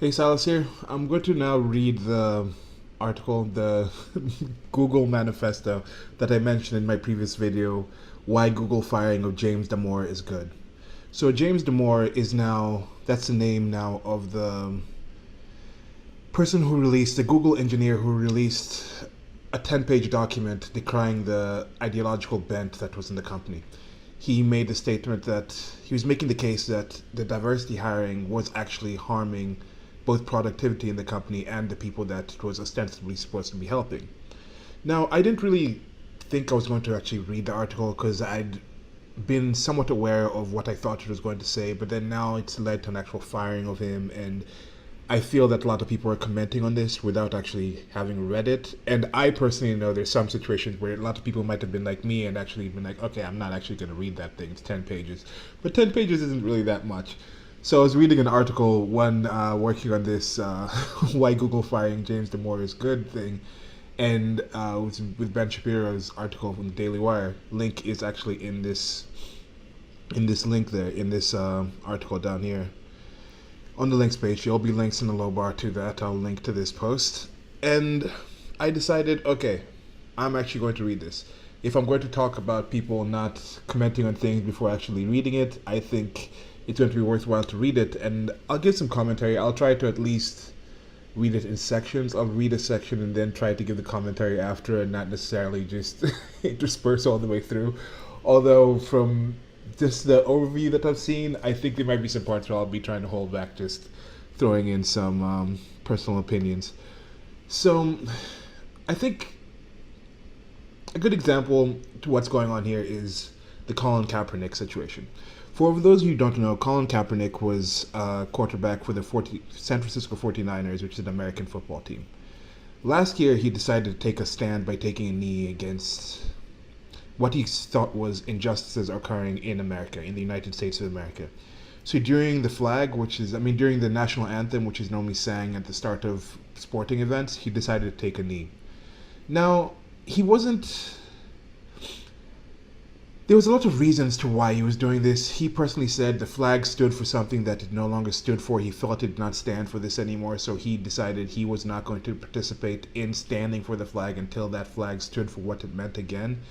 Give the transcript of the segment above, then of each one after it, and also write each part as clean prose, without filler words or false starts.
Hey, Silas here. I'm going to now read the article, the Google Manifesto that I mentioned in my previous video, why Google firing of James Damore is good. So James Damore is now, that's the name now of the person who released, the Google engineer who released a 10-page document decrying the ideological bent that was in the company. He made the statement that he was making the case that the diversity hiring was actually harming both productivity in the company and the people that it was ostensibly supposed to be helping. Now, I didn't really think I was going to actually read the article because I'd been somewhat aware of what I thought it was going to say, but then now it's led to an actual firing of him, and I feel that a lot of people are commenting on this without actually having read it. And I personally know there's some situations where a lot of people might have been like me and actually been like, okay, I'm not actually going to read that thing. It's 10 pages. But 10 pages isn't really that much. So I was reading an article, working on this why Google firing James Damore is good thing, and with Ben Shapiro's article from the Daily Wire. Link is actually in this link there in this article down here on the links page. There'll be links in the low bar to that. I'll link to this post, and I decided, okay, I'm actually going to read this. If I'm going to talk about people not commenting on things before actually reading it, I think it's going to be worthwhile to read it, and I'll give some commentary. I'll try to at least read it in sections. I'll read a section and then try to give the commentary after, and not necessarily just intersperse all the way through. Although from just the overview that I've seen, I think there might be some parts where I'll be trying to hold back, just throwing in some personal opinions. So I think a good example to what's going on here is the Colin Kaepernick situation. For those of you who don't know, Colin Kaepernick was a quarterback for the San Francisco 49ers, which is an American football team. Last year, he decided to take a stand by taking a knee against what he thought was injustices occurring in America, in the United States of America. So during the during the national anthem, which is normally sang at the start of sporting events, he decided to take a knee. Now, there was a lot of reasons to why he was doing this. He personally said the flag stood for something that it no longer stood for. He felt it did not stand for this anymore, so he decided he was not going to participate in standing for the flag until that flag stood for what it meant again.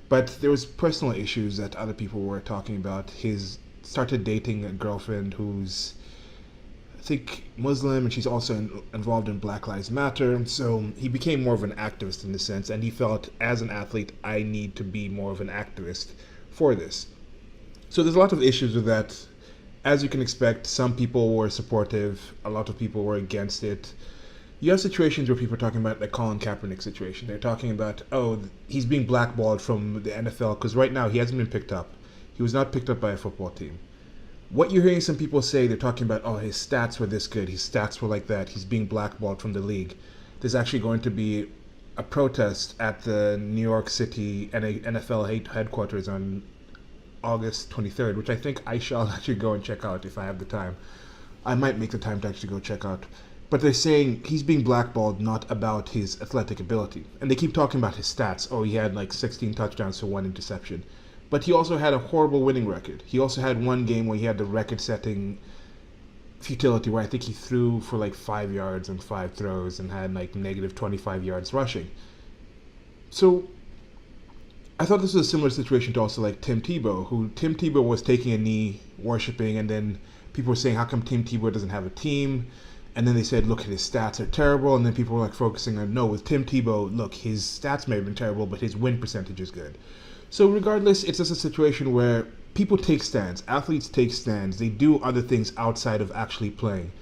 But there was personal issues that other people were talking about. He started dating a girlfriend who's, I think, Muslim, and she's also involved in Black Lives Matter. So he became more of an activist in this sense, and he felt, as an athlete, I need to be more of an activist for this. So there's a lot of issues with that. As you can expect, some people were supportive, a lot of people were against it. You have situations where people are talking about the Colin Kaepernick situation. They're talking about, oh, he's being blackballed from the NFL because right now he hasn't been picked up. He was not picked up by a football team. What you're hearing some people say, they're talking about, oh, his stats were this good, his stats were like that, he's being blackballed from the league. There's actually going to be a protest at the New York City NFL headquarters on August 23rd, which I think I shall actually go and check out if I have the time. I might make the time to actually go check out. But they're saying he's being blackballed not about his athletic ability. And they keep talking about his stats. Oh, he had like 16 touchdowns for 1 interception. But he also had a horrible winning record. He also had one game where he had the record-setting futility where I think he threw for like 5 yards on 5 throws and had like negative 25 yards rushing. So I thought this was a similar situation to also like Tim Tebow was taking a knee, worshiping, and then people were saying, how come Tim Tebow doesn't have a team? And then they said, look, his stats are terrible. And then people were like focusing on, no, with Tim Tebow, look, his stats may have been terrible, but his win percentage is good. So regardless, it's just a situation where people take stands, athletes take stands, they do other things outside of actually playing.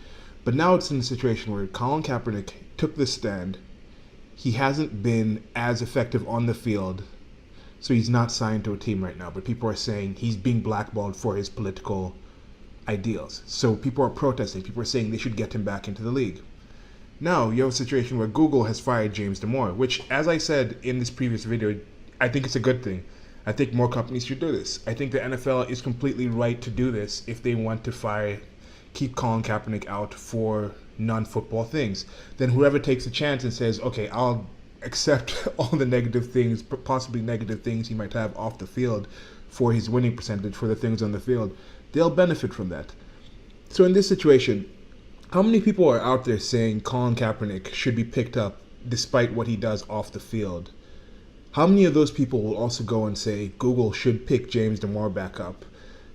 But now it's in a situation where Colin Kaepernick took this stand. He hasn't been as effective on the field, so he's not signed to a team right now. But people are saying he's being blackballed for his political ideals. So people are protesting. People are saying they should get him back into the league. Now you have a situation where Google has fired James Damore, which, as I said in this previous video, I think it's a good thing. I think more companies should do this. I think the NFL is completely right to do this if they want to keep Colin Kaepernick out for non-football things. Then whoever takes a chance and says, okay, I'll accept all the negative things, possibly negative things he might have off the field for his winning percentage, for the things on the field, they'll benefit from that. So in this situation, How many people are out there saying Colin Kaepernick should be picked up despite what he does off the field? How many of those people will also go and say Google should pick James Damore back up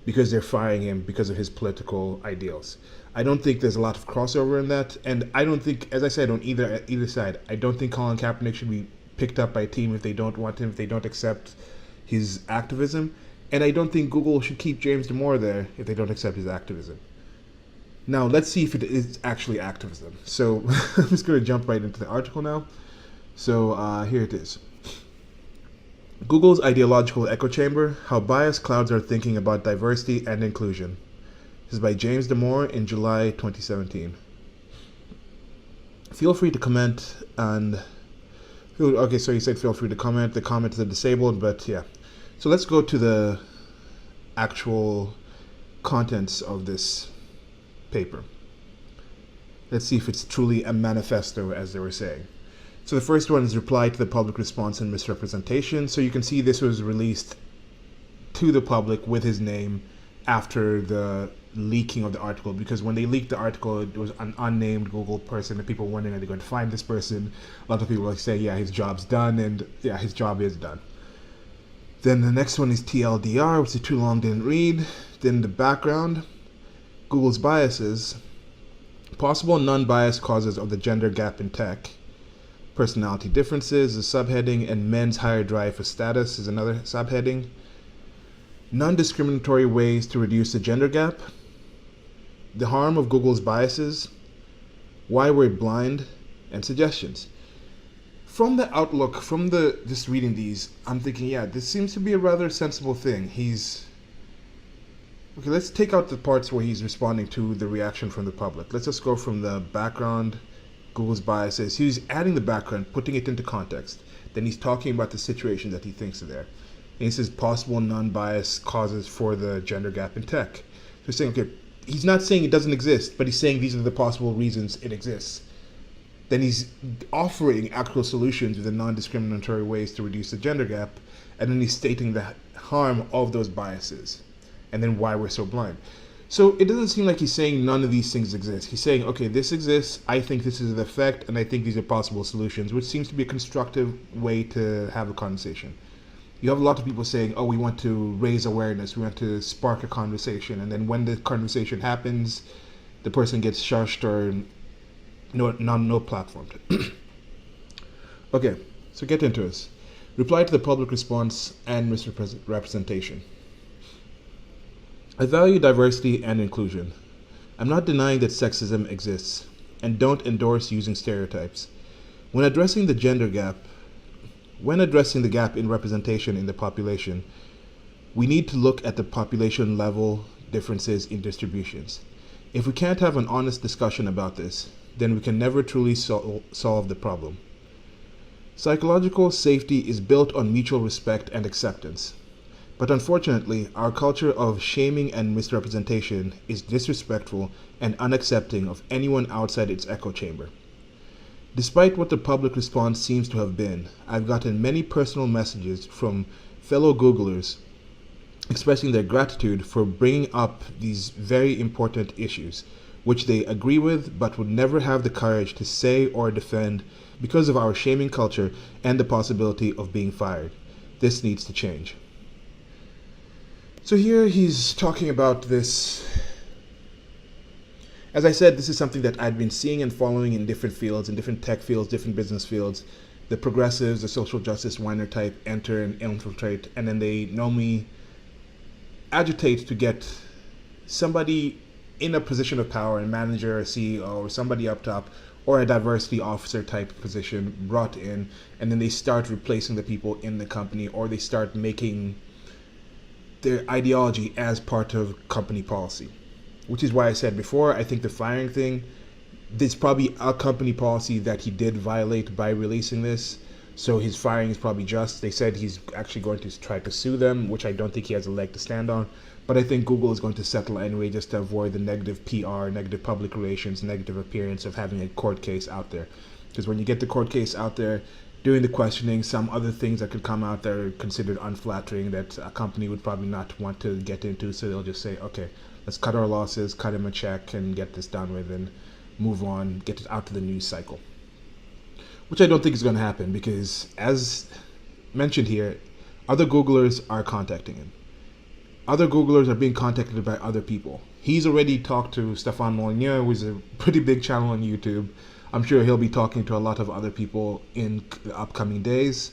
because they're firing him because of his political ideals? I don't think there's a lot of crossover in that, and I don't think, as I said, on either side, I don't think Colin Kaepernick should be picked up by a team if they don't want him, if they don't accept his activism, and I don't think Google should keep James Damore there if they don't accept his activism. Now, let's see if it is actually activism. So I'm just going to jump right into the article now. So here it is. Google's ideological echo chamber, how biased clouds are thinking about diversity and inclusion. This is by James Damore in July 2017. Feel free to comment and... Okay, so you said feel free to comment. The comments are disabled, but yeah. So let's go to the actual contents of this paper. Let's see if it's truly a manifesto, as they were saying. So the first one is reply to the public response and misrepresentation. So you can see this was released to the public with his name after the leaking of the article, because when they leaked the article, it was an unnamed Google person, and people were wondering, are they going to find this person? A lot of people like say, yeah, his job's done, and yeah, his job is done. Then the next one is TLDR, which is too long, didn't read. Then the background, Google's biases, possible non-biased causes of the gender gap in tech, personality differences is a subheading, and men's higher drive for status is another subheading. Non-discriminatory ways to reduce the gender gap, the harm of Google's biases, why we're blind, and suggestions. From the outlook, from the just reading these, I'm thinking, yeah, this seems to be a rather sensible thing. Okay, let's take out the parts where he's responding to the reaction from the public. Let's just go from the background, Google's biases. He's adding the background, putting it into context. Then he's talking about the situation that he thinks are there. And he says possible non-biased causes for the gender gap in tech. So he's saying, okay, he's not saying it doesn't exist, but he's saying these are the possible reasons it exists. Then he's offering actual solutions with the non-discriminatory ways to reduce the gender gap, and then he's stating the harm of those biases, and then why we're so blind. So it doesn't seem like he's saying none of these things exist. He's saying, okay, this exists, I think this is the effect, and I think these are possible solutions, which seems to be a constructive way to have a conversation. You have a lot of people saying, oh, we want to raise awareness, we want to spark a conversation, and then when the conversation happens, the person gets shushed or no platform. Okay, so get into this. Reply to the public response and misrepresentation. I value diversity and inclusion. I'm not denying that sexism exists, and don't endorse using stereotypes. When addressing the gap in representation in the population, we need to look at the population level differences in distributions. If we can't have an honest discussion about this, then we can never truly solve the problem. Psychological safety is built on mutual respect and acceptance. But unfortunately, our culture of shaming and misrepresentation is disrespectful and unaccepting of anyone outside its echo chamber. Despite what the public response seems to have been, I've gotten many personal messages from fellow Googlers expressing their gratitude for bringing up these very important issues, which they agree with but would never have the courage to say or defend because of our shaming culture and the possibility of being fired. This needs to change. So here he's talking about this. As I said, this is something that I'd been seeing and following in different fields, in different tech fields, different business fields. The progressives, the social justice whiner type enter and infiltrate, and then they normally agitate to get somebody in a position of power, a manager, a CEO, or somebody up top, or a diversity officer type position brought in, and then they start replacing the people in the company, or they start making their ideology as part of company policy. Which is why I said before, I think the firing thing, there's probably a company policy that he did violate by releasing this, so his firing is probably just. They said he's actually going to try to sue them, which I don't think he has a leg to stand on, but I think Google is going to settle anyway just to avoid the negative PR, negative public relations, negative appearance of having a court case out there. Because when you get the court case out there, during the questioning, some other things that could come out that are considered unflattering that a company would probably not want to get into, so they'll just say, okay, let's cut our losses, cut him a check, and get this done with, and move on, get it out to the news cycle. Which I don't think is going to happen because, as mentioned here, other Googlers are contacting him. Other Googlers are being contacted by other people. He's already talked to Stefan Molyneux, who is a pretty big channel on YouTube. I'm sure he'll be talking to a lot of other people in the upcoming days.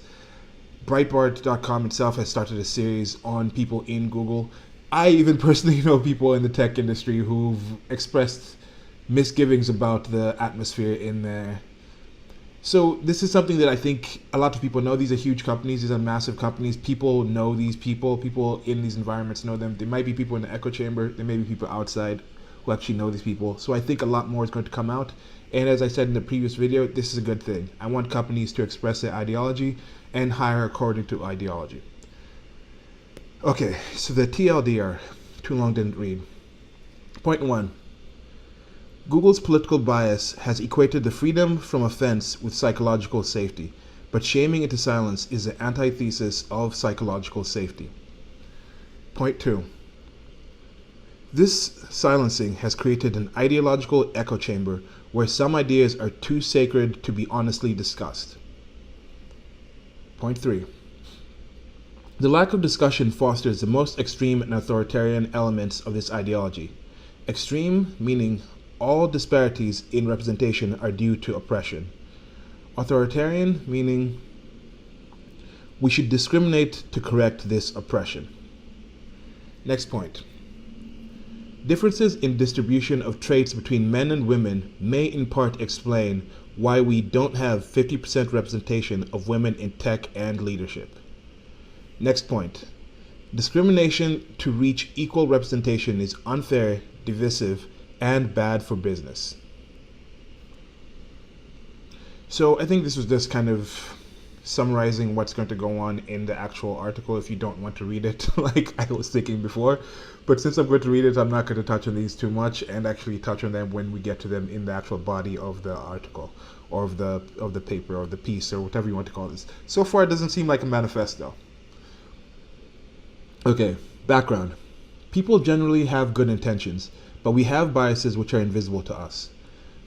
Breitbart.com itself has started a series on people in Google. I even personally know people in the tech industry who've expressed misgivings about the atmosphere in there. So this is something that I think a lot of people know. These are huge companies. These are massive companies. People know these people. People in these environments know them. There might be people in the echo chamber. There may be people outside who actually know these people. So I think a lot more is going to come out. And as I said in the previous video, this is a good thing. I want companies to express their ideology and hire according to ideology. Okay, so the TLDR. Too long, didn't read. Point 1. Google's political bias has equated the freedom from offense with psychological safety, but shaming into silence is the antithesis of psychological safety. Point 2. This silencing has created an ideological echo chamber where some ideas are too sacred to be honestly discussed. Point 3. The lack of discussion fosters the most extreme and authoritarian elements of this ideology. Extreme meaning all disparities in representation are due to oppression. Authoritarian meaning we should discriminate to correct this oppression. Next point. Differences in distribution of traits between men and women may in part explain why we don't have 50% representation of women in tech and leadership. Next point. Discrimination to reach equal representation is unfair, divisive, and bad for business. So I think this was just kind of summarizing what's going to go on in the actual article if you don't want to read it like I was thinking before. But since I'm going to read it, I'm not going to touch on these too much and actually touch on them when we get to them in the actual body of the article or of the paper or the piece or whatever you want to call this. So far it doesn't seem like a manifesto. Okay, background. People generally have good intentions, but we have biases which are invisible to us.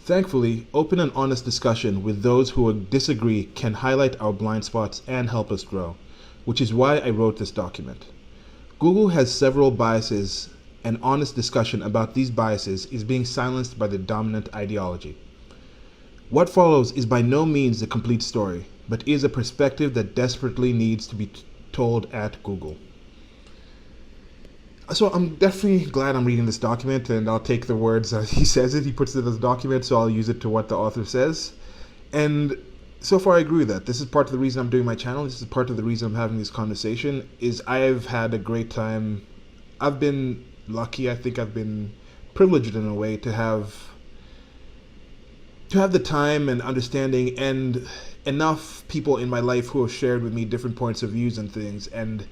Thankfully, open and honest discussion with those who disagree can highlight our blind spots and help us grow, which is why I wrote this document. Google has several biases, and honest discussion about these biases is being silenced by the dominant ideology. What follows is by no means the complete story, but is a perspective that desperately needs to be told at Google. So I'm definitely glad I'm reading this document, and I'll take the words as he says it. He puts it as a document, so I'll use it to what the author says. And so far I agree with that. This is part of the reason I'm doing my channel. This is part of the reason I'm having this conversation, is I've had a great time. I've been lucky. I think I've been privileged in a way to have the time and understanding and enough people in my life who have shared with me different points of views and things, and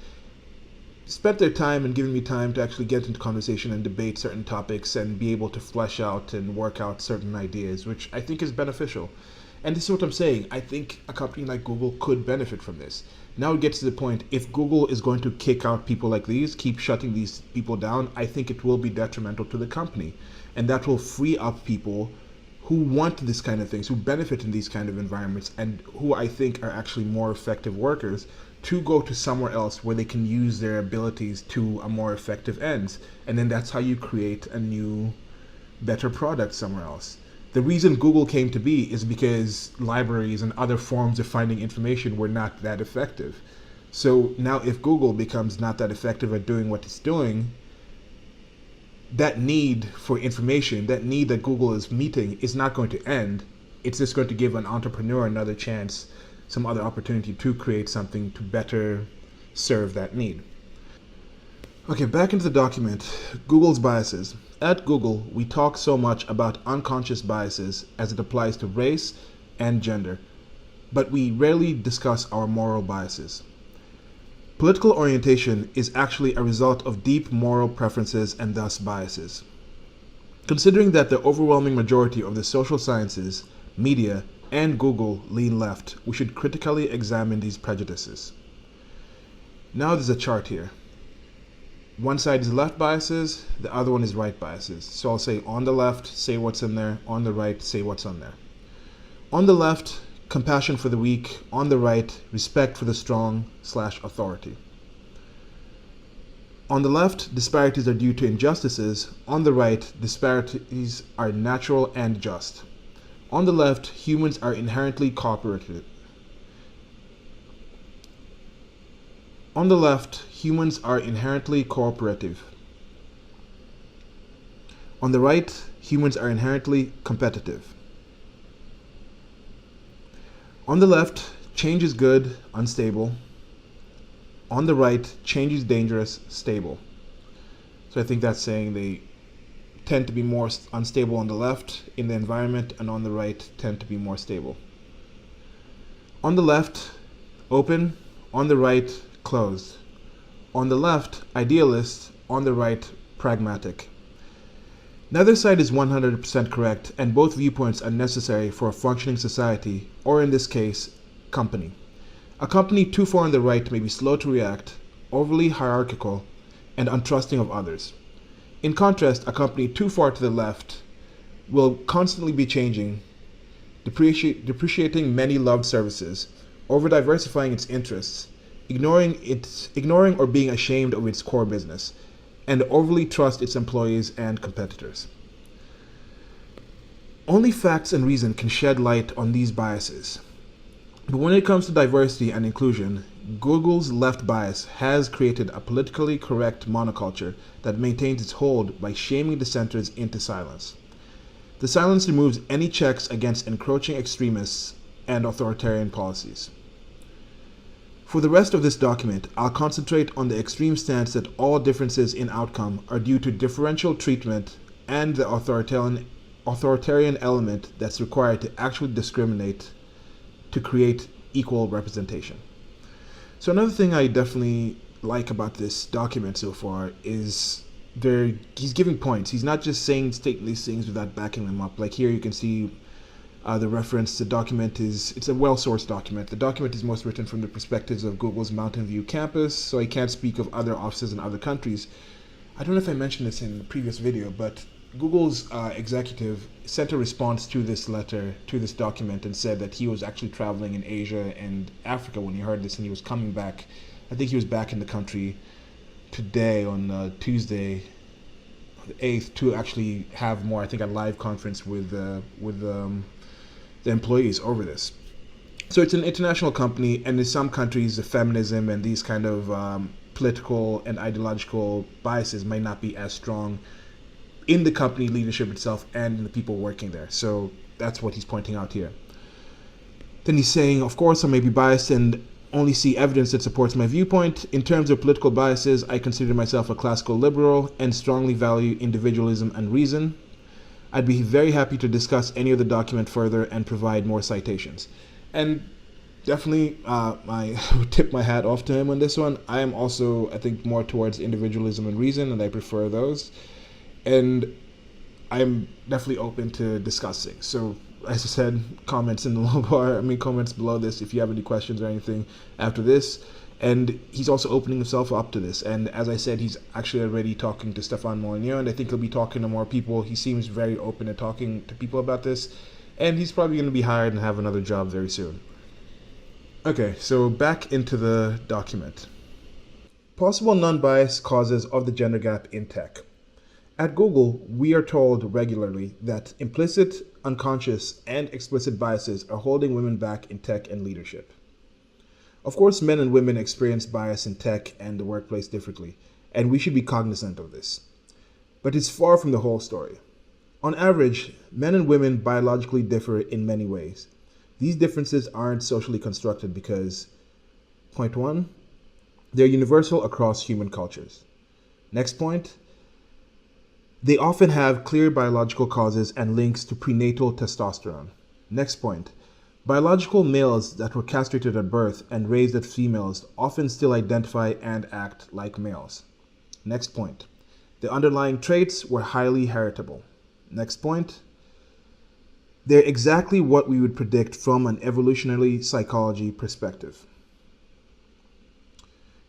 spent their time and given me time to actually get into conversation and debate certain topics and be able to flesh out and work out certain ideas, which I think is beneficial. And this is what I'm saying. I think a company like Google could benefit from this. Now it gets to the point, if Google is going to kick out people like these, keep shutting these people down, I think it will be detrimental to the company. And that will free up people who want this kind of things, who benefit in these kind of environments, and who I think are actually more effective workers, to go to somewhere else where they can use their abilities to a more effective ends. And then that's how you create a new, better product somewhere else. The reason Google came to be is because libraries and other forms of finding information were not that effective. So now if Google becomes not that effective at doing what it's doing, that need for information, that need that Google is meeting, is not going to end. It's just going to give an entrepreneur another chance, some other opportunity to create something to better serve that need. Okay, back into the document. Google's biases. At Google, we talk so much about unconscious biases as it applies to race and gender, but we rarely discuss our moral biases. Political orientation is actually a result of deep moral preferences and thus biases. Considering that the overwhelming majority of the social sciences, media, and Google lean left, we should critically examine these prejudices. Now there's a chart here. One side is left biases, the other one is right biases. So I'll say on the left, say what's in there. On the right, say what's on there. On the left, compassion for the weak. On the right, respect for the strong/authority. On the left, disparities are due to injustices. On the right, disparities are natural and just. On the left, humans are inherently cooperative. On the left, humans are inherently cooperative. On the right, humans are inherently competitive. On the left, change is good, unstable. On the right, change is dangerous, stable. So I think that's saying they tend to be more unstable on the left in the environment, and on the right tend to be more stable. On the left, open. On the right, closed. On the left, idealist. On the right, pragmatic. Neither side is 100% correct, and both viewpoints are necessary for a functioning society, or in this case, company. A company too far on the right may be slow to react, overly hierarchical, and untrusting of others. In contrast, a company too far to the left will constantly be changing, depreciating many loved services, over-diversifying its interests, ignoring or being ashamed of its core business, and overly trust its employees and competitors. Only facts and reason can shed light on these biases. But when it comes to diversity and inclusion, Google's left bias has created a politically correct monoculture that maintains its hold by shaming dissenters into silence. The silence removes any checks against encroaching extremists and authoritarian policies. For the rest of this document, I'll concentrate on the extreme stance that all differences in outcome are due to differential treatment and the authoritarian element that's required to actually discriminate to create equal representation. So another thing I definitely like about this document so far is he's giving points. He's not just stating these things without backing them up. Like here you can see the reference. The document it's a well-sourced document. The document is most written from the perspectives of Google's Mountain View campus, so I can't speak of other offices in other countries. I don't know if I mentioned this in the previous video, but Google's executive sent a response to this letter, to this document, and said that he was actually traveling in Asia and Africa when he heard this, and he was coming back. I think he was back in the country today on Tuesday, the 8th, to actually have more, I think, a live conference with the employees over this. So it's an international company, and in some countries, the feminism and these kind of political and ideological biases might not be as strong in the company leadership itself and in the people working there. So that's what he's pointing out here. Then he's saying, of course, I may be biased and only see evidence that supports my viewpoint. In terms of political biases, I consider myself a classical liberal and strongly value individualism and reason. I'd be very happy to discuss any of the document further and provide more citations. And definitely, I would tip my hat off to him on this one. I am also, I think, more towards individualism and reason, and I prefer those. And I'm definitely open to discussing. So, as I said, comments in the low bar, comments below this if you have any questions or anything after this. And he's also opening himself up to this. And as I said, he's actually already talking to Stefan Molyneux, and I think he'll be talking to more people. He seems very open to talking to people about this. And he's probably going to be hired and have another job very soon. Okay, so back into the document. Possible non-bias causes of the gender gap in tech. At Google, we are told regularly that implicit, unconscious, and explicit biases are holding women back in tech and leadership. Of course, men and women experience bias in tech and the workplace differently, and we should be cognizant of this. But it's far from the whole story. On average, men and women biologically differ in many ways. These differences aren't socially constructed because, point one, they're universal across human cultures. Next point, they often have clear biological causes and links to prenatal testosterone. Next point, biological males that were castrated at birth and raised as females often still identify and act like males. Next point, the underlying traits were highly heritable. Next point, they're exactly what we would predict from an evolutionary psychology perspective.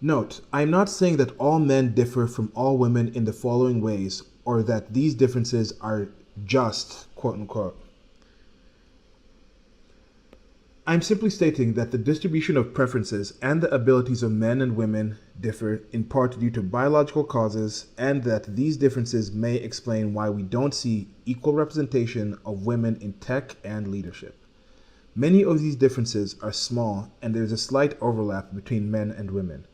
Note, I'm not saying that all men differ from all women in the following ways, or that these differences are just, quote unquote. I'm simply stating that the distribution of preferences and the abilities of men and women differ in part due to biological causes, and that these differences may explain why we don't see equal representation of women in tech and leadership. Many of these differences are small, and there's a slight overlap between men and women.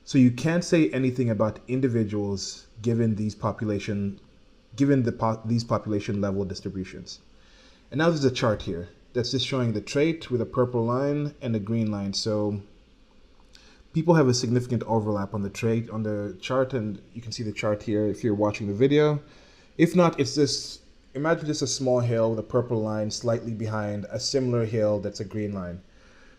So you can't say anything about individuals given these population level distributions. And now there's a chart here that's just showing the trait with a purple line and a green line. So people have a significant overlap on the trait on the chart, and you can see the chart here if you're watching the video. If not, it's just, imagine just a small hill with a purple line slightly behind a similar hill that's a green line.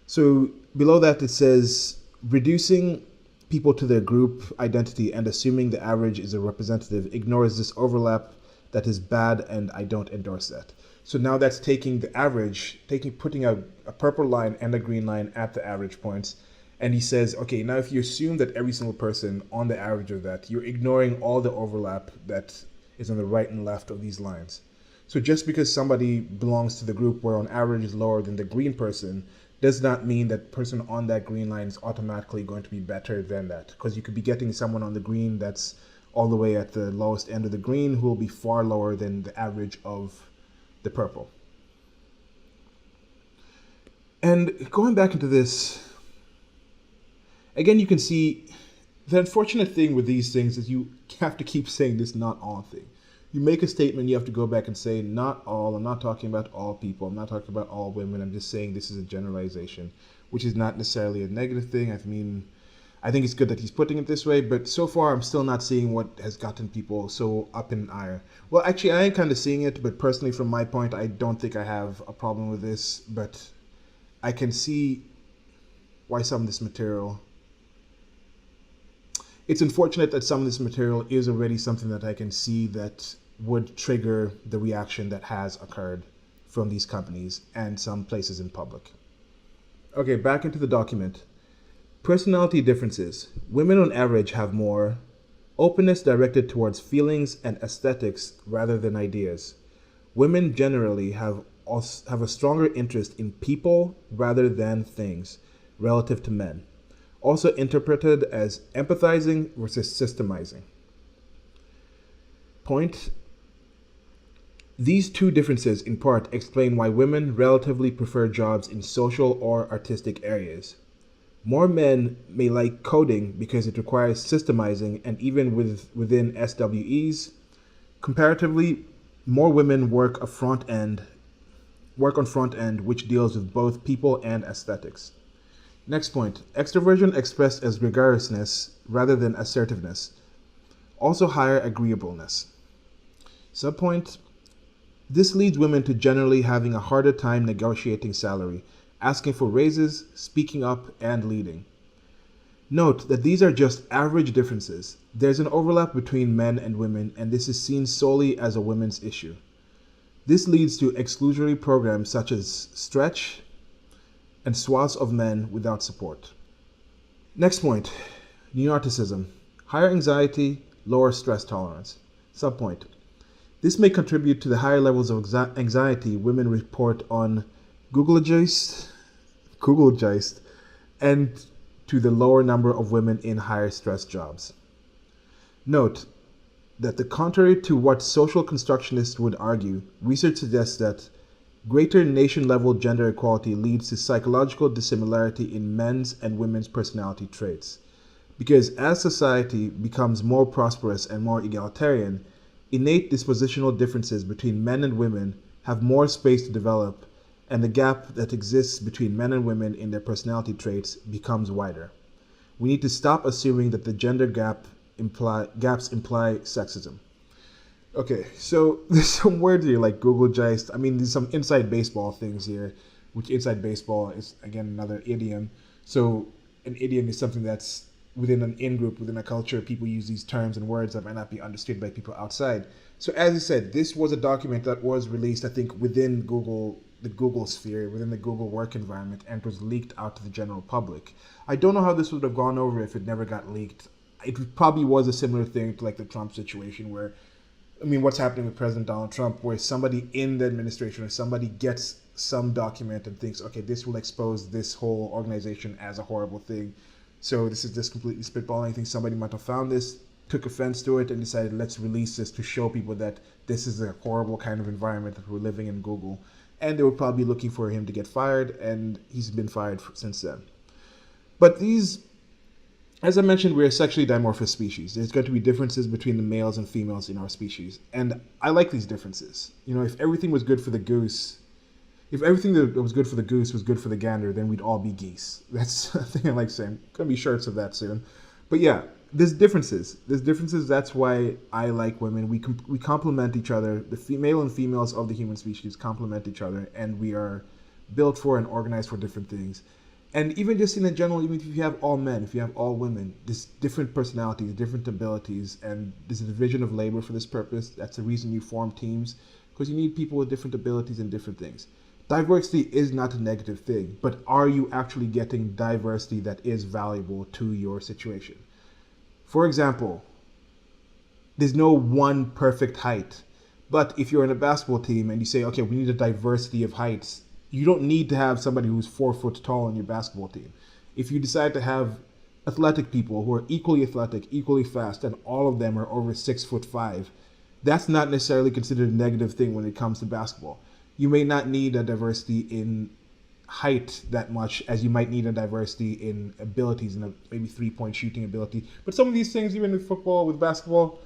So below that it says reducing people to their group identity and assuming the average is a representative ignores this overlap that is bad, and I don't endorse that. So now that's taking the average, putting a purple line and a green line at the average points. And he says, okay, now if you assume that every single person on the average of that, you're ignoring all the overlap that is on the right and left of these lines. So just because somebody belongs to the group where on average is lower than the green person does not mean that person on that green line is automatically going to be better than that. Because you could be getting someone on the green that's all the way at the lowest end of the green who will be far lower than the average of the purple. And going back into this, again, you can see the unfortunate thing with these things is you have to keep saying this not all thing. You make a statement, you have to go back and say not all. I'm not talking about all people. I'm not talking about all women. I'm just saying this is a generalization, which is not necessarily a negative thing. I mean, I think it's good that he's putting it this way, but so far I'm still not seeing what has gotten people so up in ire. Well, actually, I am kind of seeing it, but personally, from my point, I don't think I have a problem with this, but I can see why some of this material... It's unfortunate that some of this material is already something that I can see that would trigger the reaction that has occurred from these companies and some places in public. Okay, back into the document. Personality differences. Women on average have more openness directed towards feelings and aesthetics rather than ideas. Women generally have a stronger interest in people rather than things relative to men, also interpreted as empathizing versus systemizing. Point: these two differences in part explain why women relatively prefer jobs in social or artistic areas. More men may like coding because it requires systemizing, and even within SWEs, comparatively, more women work on front end, which deals with both people and aesthetics. Next point, extroversion expressed as gregariousness rather than assertiveness, also higher agreeableness. Subpoint, this leads women to generally having a harder time negotiating salary, asking for raises, speaking up, and leading. Note that these are just average differences. There's an overlap between men and women, and this is seen solely as a women's issue. This leads to exclusionary programs such as Stretch and swaths of men without support. Next point, neuroticism, higher anxiety, lower stress tolerance. Subpoint, this may contribute to the higher levels of anxiety women report on Googlagist, and to the lower number of women in higher stress jobs. Note that the contrary to what social constructionists would argue, research suggests that greater nation-level gender equality leads to psychological dissimilarity in men's and women's personality traits. Because as society becomes more prosperous and more egalitarian, innate dispositional differences between men and women have more space to develop, and the gap that exists between men and women in their personality traits becomes wider. We need to stop assuming that the gender gaps imply sexism. Okay, so there's some words here like Google Geist. I mean, there's some inside baseball things here, which inside baseball is, again, another idiom. So an idiom is something that's within an in-group, within a culture, people use these terms and words that might not be understood by people outside. So as I said, this was a document that was released, I think, within Google, the Google sphere, within the Google work environment, and was leaked out to the general public. I don't know how this would have gone over if it never got leaked. It probably was a similar thing to like the Trump situation where, I mean, what's happening with President Donald Trump, where somebody in the administration or somebody gets some document and thinks, okay, this will expose this whole organization as a horrible thing. So this is just completely spitballing. I think somebody might have found this, took offense to it, and decided, let's release this to show people that this is a horrible kind of environment that we're living in Google. And they were probably looking for him to get fired, and he's been fired since then. But these, as I mentioned, we're a sexually dimorphous species. There's going to be differences between the males and females in our species. And I like these differences. You know, if everything was good for the goose, if everything that was good for the goose was good for the gander, then we'd all be geese. That's a thing I like saying. Gonna be shirts of that soon. But yeah, there's differences. That's why I like women. We complement each other. The male and females of the human species complement each other, and we are built for and organized for different things. And even just in general, even if you have all men, if you have all women, there's different personalities, different abilities, and there's a division of labor for this purpose. That's the reason you form teams, because you need people with different abilities and different things. Diversity is not a negative thing, but are you actually getting diversity that is valuable to your situation? For example, there's no one perfect height, but if you're in a basketball team and you say, okay, we need a diversity of heights, you don't need to have somebody who's 4 foot tall on your basketball team. If you decide to have athletic people who are equally athletic, equally fast, and all of them are over 6'5", that's not necessarily considered a negative thing when it comes to basketball. You may not need a diversity in height that much as you might need a diversity in abilities and maybe 3-point shooting ability. But some of these things, even with football, with basketball,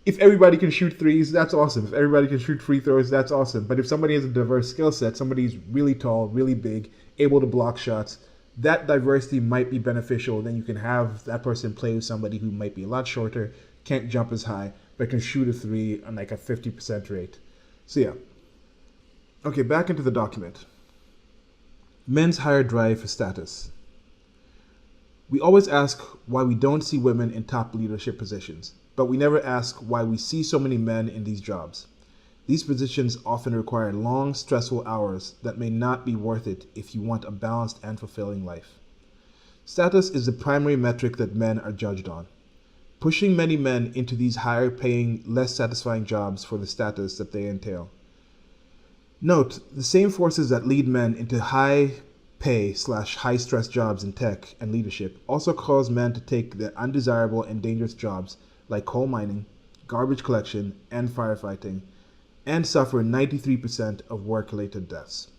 if everybody can shoot threes, that's awesome. If everybody can shoot free throws, that's awesome. But if somebody has a diverse skill set, somebody's really tall, really big, able to block shots, that diversity might be beneficial. Then you can have that person play with somebody who might be a lot shorter, can't jump as high, but can shoot a three on like a 50% rate. So yeah. Okay, back into the document. Men's higher drive for status. We always ask why we don't see women in top leadership positions, but we never ask why we see so many men in these jobs. These positions often require long, stressful hours that may not be worth it if you want a balanced and fulfilling life. Status is the primary metric that men are judged on, pushing many men into these higher paying, less satisfying jobs for the status that they entail. Note, the same forces that lead men into high pay / high stress jobs in tech and leadership also cause men to take the undesirable and dangerous jobs like coal mining, garbage collection, and firefighting, and suffer 93% of work-related deaths.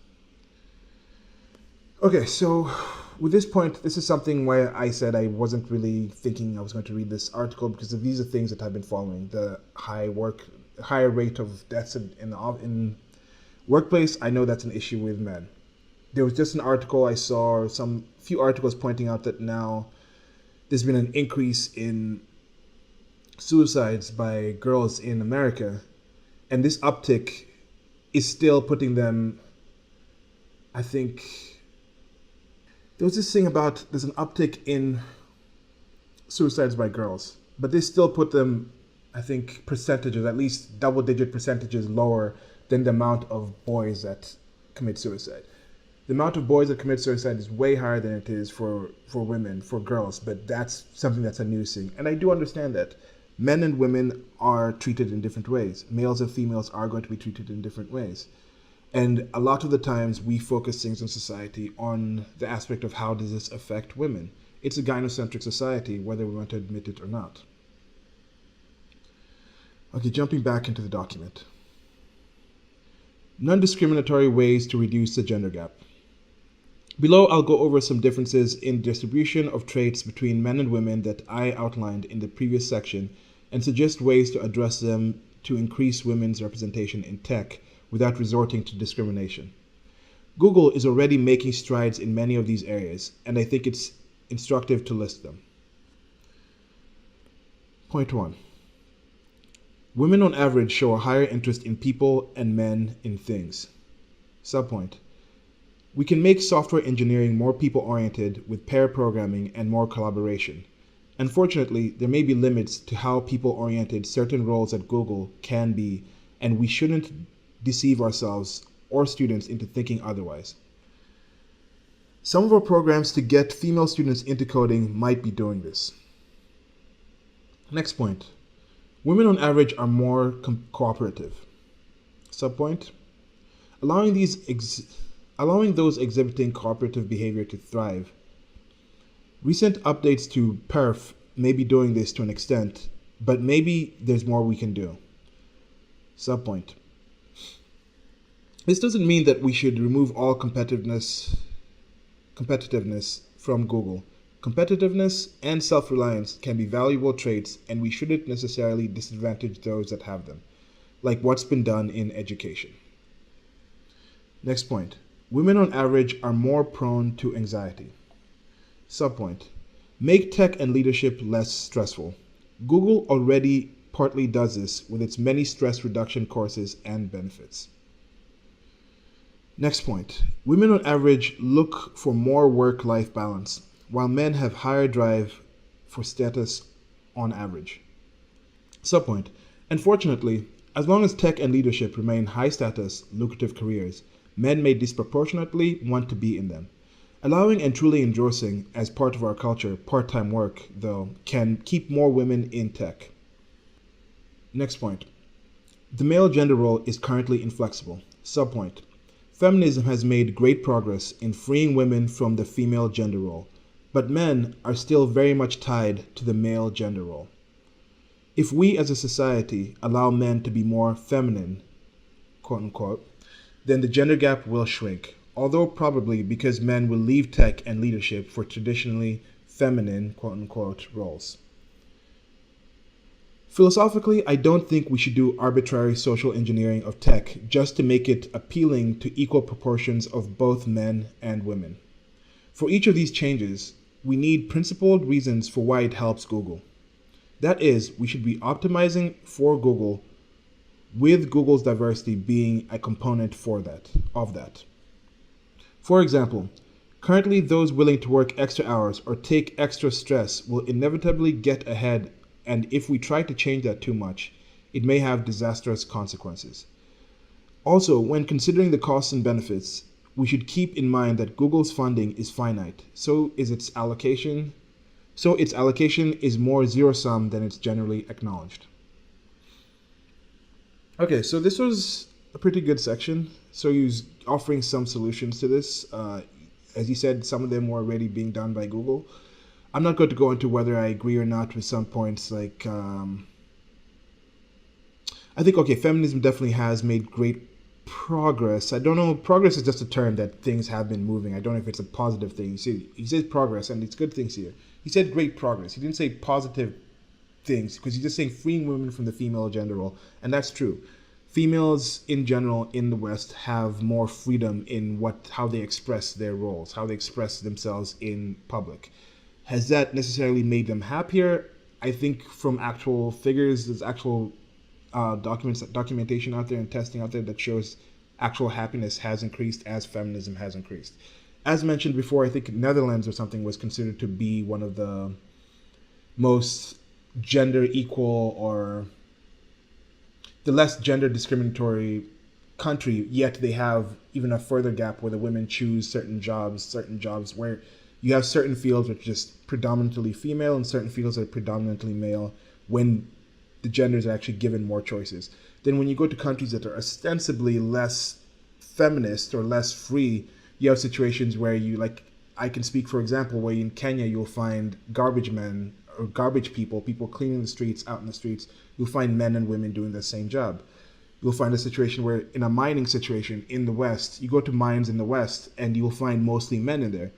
Okay, so with this point, this is something where I said I wasn't really thinking I was going to read this article because these are things that I've been following. The higher rate of deaths in workplace, I know that's an issue with men. There was just an article I saw, few articles pointing out that now there's been an increase in suicides by girls in America, and this uptick is still putting them, I think, there was this thing about there's an uptick in suicides by girls, but they still put them, I think, percentages, at least double-digit percentages lower than the amount of boys that commit suicide. The amount of boys that commit suicide is way higher than it is for women, for girls, but that's something that's a new thing. And I do understand that. Men and women are treated in different ways. Males and females are going to be treated in different ways. And a lot of the times we focus things in society on the aspect of how does this affect women. It's a gynocentric society, whether we want to admit it or not. Okay, jumping back into the document. Non-discriminatory ways to reduce the gender gap. Below, I'll go over some differences in distribution of traits between men and women that I outlined in the previous section and suggest ways to address them to increase women's representation in tech without resorting to discrimination. Google is already making strides in many of these areas, and I think it's instructive to list them. Point 1. Women on average show a higher interest in people and men in things. Subpoint. We can make software engineering more people-oriented with pair programming and more collaboration. Unfortunately, there may be limits to how people-oriented certain roles at Google can be, and we shouldn't deceive ourselves or students into thinking otherwise. Some of our programs to get female students into coding might be doing this. Next point. Women on average are more cooperative. Subpoint. Allowing those exhibiting cooperative behavior to thrive. Recent updates to perf may be doing this to an extent, but maybe there's more we can do. Subpoint. This doesn't mean that we should remove all competitiveness from Google. Competitiveness and self-reliance can be valuable traits, and we shouldn't necessarily disadvantage those that have them, like what's been done in education. Next point. Women on average are more prone to anxiety. Subpoint. Make tech and leadership less stressful. Google already partly does this with its many stress reduction courses and benefits. Next point. Women on average look for more work-life balance, while men have higher drive for status on average. Subpoint. Unfortunately, as long as tech and leadership remain high status, lucrative careers, men may disproportionately want to be in them. Allowing and truly endorsing as part of our culture part-time work, though, can keep more women in tech. Next point. The male gender role is currently inflexible. Subpoint. Feminism has made great progress in freeing women from the female gender role, but men are still very much tied to the male gender role. If we as a society allow men to be more feminine, quote unquote, then the gender gap will shrink, although probably because men will leave tech and leadership for traditionally feminine, quote unquote, roles. Philosophically, I don't think we should do arbitrary social engineering of tech just to make it appealing to equal proportions of both men and women. For each of these changes, we need principled reasons for why it helps Google. That is, we should be optimizing for Google, with Google's diversity being a component of that. For example, currently those willing to work extra hours or take extra stress will inevitably get ahead, and if we try to change that too much, it may have disastrous consequences. Also, when considering the costs and benefits, we should keep in mind that Google's funding is finite, so its allocation is more zero-sum than it's generally acknowledged. Okay, so this was a pretty good section. So he's offering some solutions to this. As he said, some of them were already being done by Google. I'm not going to go into whether I agree or not with some points. Like, I think, okay, feminism definitely has made great progress. I don't know, progress is just a term that things have been moving. I don't know if it's a positive thing. You see, he says progress, and it's good things here. He said great progress. He didn't say positive things, because he's just saying freeing women from the female gender role, and that's true. Females in general in the West have more freedom in how they express their roles, how they express themselves in public. Has that necessarily made them happier? I think from actual figures, there's actual documentation out there and testing out there that shows actual happiness has increased as feminism has increased. As mentioned before, I think Netherlands or something was considered to be one of the most gender equal or the less gender discriminatory country, yet they have even a further gap where the women choose certain jobs where you have certain fields which are just predominantly female and certain fields that are predominantly male when the genders are actually given more choices. Then when you go to countries that are ostensibly less feminist or less free, you have situations where I can speak, for example, where in Kenya you'll find garbage men or garbage people cleaning the streets, out in the streets. You'll find men and women doing the same job. You'll find a situation where in a mining situation in the West, you go to mines in the West and you'll find mostly men in there.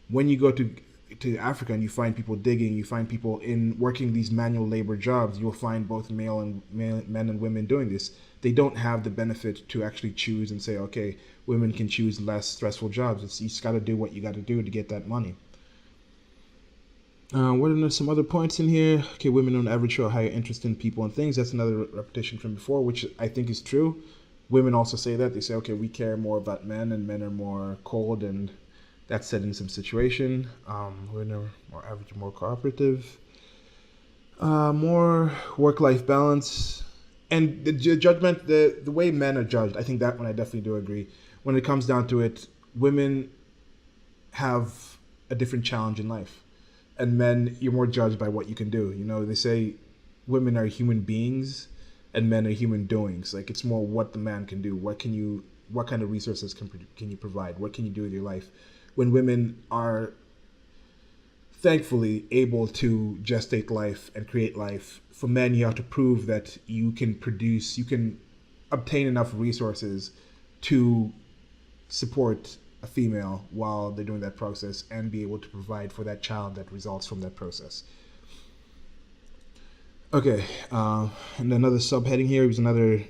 When you go to Africa and you find people digging, you find people in working these manual labor jobs, you'll find both men and women doing this. They don't have the benefit to actually choose and say, okay, women can choose less stressful jobs. You just got to do what you got to do to get that money. What are some other points in here? Okay, women on average show a higher interest in people and things. That's another repetition from before, which I think is true. Women also say that. They say, okay, we care more about men and men are more cold, and that's set in some situation. Women are more average, more cooperative. More work-life balance. And the judgment, the way men are judged, I think that one I definitely do agree. When it comes down to it, women have a different challenge in life, and men, you're more judged by what you can do. They say women are human beings and men are human doings. Like, it's more what the man can do. What kind of resources can you provide? What can you do with your life? When women are thankfully able to gestate life and create life, for men, you have to prove that you can obtain enough resources to support a female while they're doing that process and be able to provide for that child that results from that process. Okay, and another subheading here is another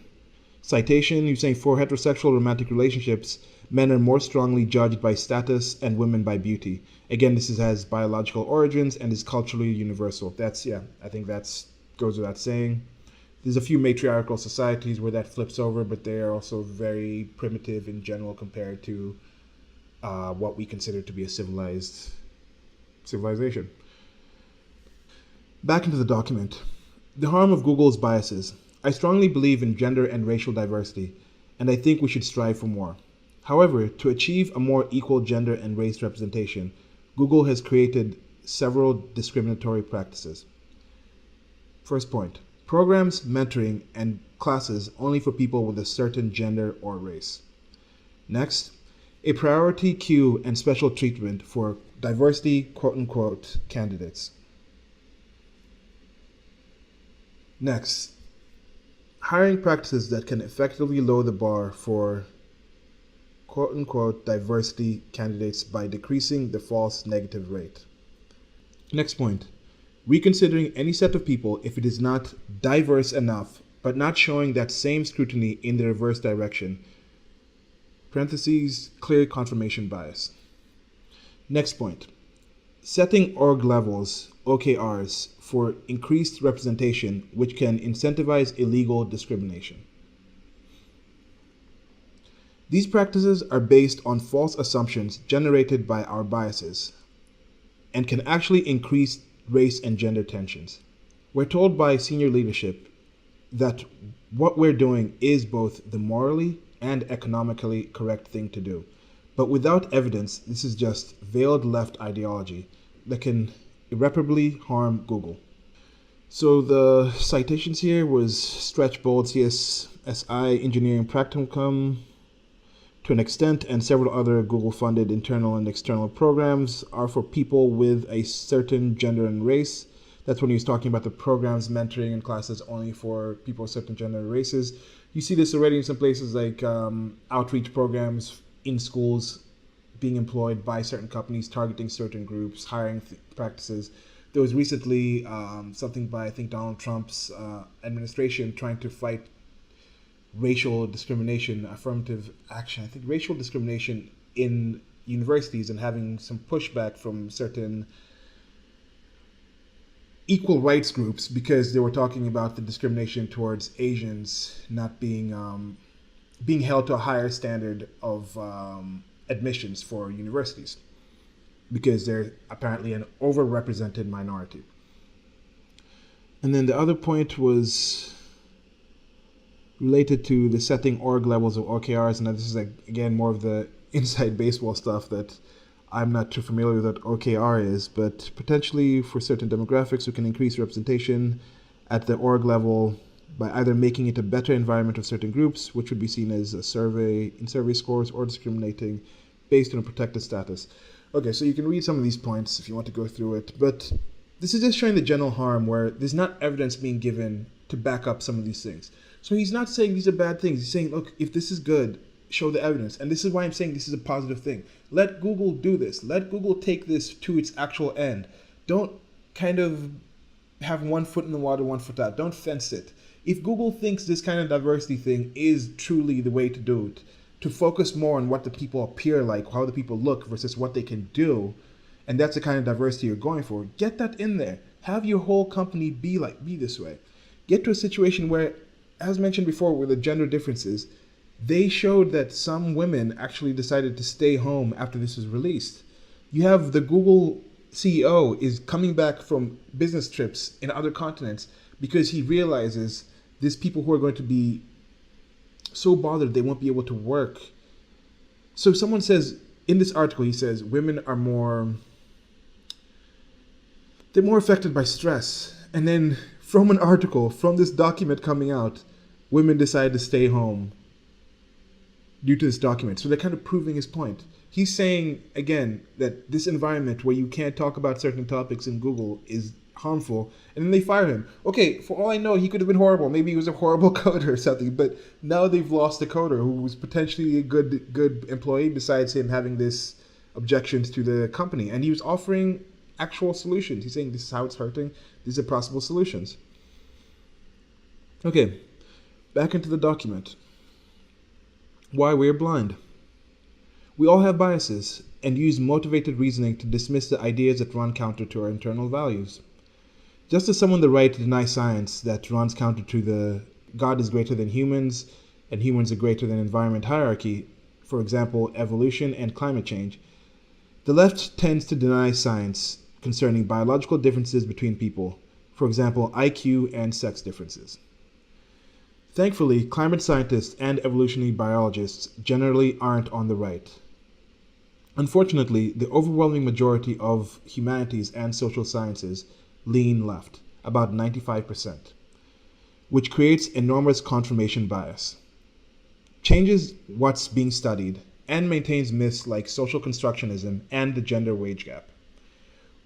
citation. You're saying for heterosexual romantic relationships, men are more strongly judged by status and women by beauty. Again, this has biological origins and is culturally universal. I think that's goes without saying. There's a few matriarchal societies where that flips over, but they are also very primitive in general compared to what we consider to be a civilization. Back into the document. The harm of Google's biases. I strongly believe in gender and racial diversity, and I think we should strive for more. However, to achieve a more equal gender and race representation, Google has created several discriminatory practices. First point, programs, mentoring, and classes only for people with a certain gender or race. Next, a priority queue and special treatment for diversity, quote-unquote, candidates. Next, hiring practices that can effectively lower the bar for quote-unquote diversity candidates by decreasing the false negative rate. Next point, reconsidering any set of people if it is not diverse enough, but not showing that same scrutiny in the reverse direction. Parentheses, clear confirmation bias. Next point, setting org levels, OKRs, for increased representation, which can incentivize illegal discrimination. These practices are based on false assumptions generated by our biases and can actually increase race and gender tensions. We're told by senior leadership that what we're doing is both the morally and economically correct thing to do. But without evidence, this is just veiled left ideology that can irreparably harm Google. So the citations here was Stretch Bold CSSI Engineering Practicum to an extent, and several other Google-funded internal and external programs are for people with a certain gender and race. That's when he was talking about the programs, mentoring, and classes only for people of certain gender and races. You see this already in some places like outreach programs in schools being employed by certain companies, targeting certain groups, hiring practices. There was recently something by, I think, Donald Trump's administration trying to fight racial discrimination, affirmative action, I think racial discrimination in universities, and having some pushback from certain equal rights groups because they were talking about the discrimination towards Asians not being held to a higher standard of admissions for universities because they're apparently an overrepresented minority. And then the other point was related to the setting org levels of OKRs, and this is again more of the inside baseball stuff that I'm not too familiar with what OKR is, but potentially for certain demographics we can increase representation at the org level by either making it a better environment of certain groups, which would be seen as a survey scores, or discriminating based on a protected status. Okay, so you can read some of these points if you want to go through it, but this is just showing the general harm where there's not evidence being given to back up some of these things. So he's not saying these are bad things. He's saying, look, if this is good, show the evidence. And this is why I'm saying this is a positive thing. Let Google do this. Let Google take this to its actual end. Don't kind of have one foot in the water, one foot out. Don't fence it. If Google thinks this kind of diversity thing is truly the way to do it, to focus more on what the people appear like, how the people look versus what they can do, and that's the kind of diversity you're going for, get that in there. Have your whole company be this way. Get to a situation where, as mentioned before, with the gender differences, they showed that some women actually decided to stay home after this was released. You have the Google CEO is coming back from business trips in other continents because he realizes There's people who are going to be so bothered they won't be able to work. So someone says, in this article, he says women are they're more affected by stress. And then from an article, from this document coming out, women decide to stay home due to this document. So they're kind of proving his point. He's saying, again, that this environment where you can't talk about certain topics in Google is harmful, and then they fire him. Okay, for all I know, he could have been horrible. Maybe he was a horrible coder or something, but now they've lost a coder who was potentially a good employee besides him having this objections to the company. And he was offering actual solutions. He's saying this is how it's hurting. These are possible solutions. Okay, back into the document. Why we're blind. We all have biases and use motivated reasoning to dismiss the ideas that run counter to our internal values. Just as someone the right to deny science that runs counter to the God is greater than humans and humans are greater than environment hierarchy, for example, evolution and climate change, the left tends to deny science concerning biological differences between people, for example, IQ and sex differences. Thankfully, climate scientists and evolutionary biologists generally aren't on the right. Unfortunately, the overwhelming majority of humanities and social sciences lean left, about 95%, which creates enormous confirmation bias, changes what's being studied, and maintains myths like social constructionism and the gender wage gap.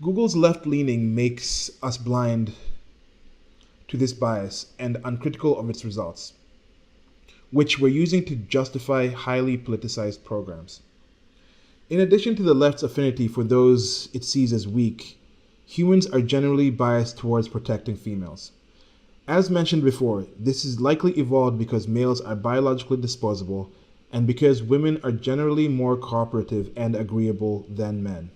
Google's left-leaning makes us blind to this bias and uncritical of its results, which we're using to justify highly politicized programs. In addition to the left's affinity for those it sees as weak, humans are generally biased towards protecting females. As mentioned before, this is likely evolved because males are biologically disposable and because women are generally more cooperative and agreeable than men.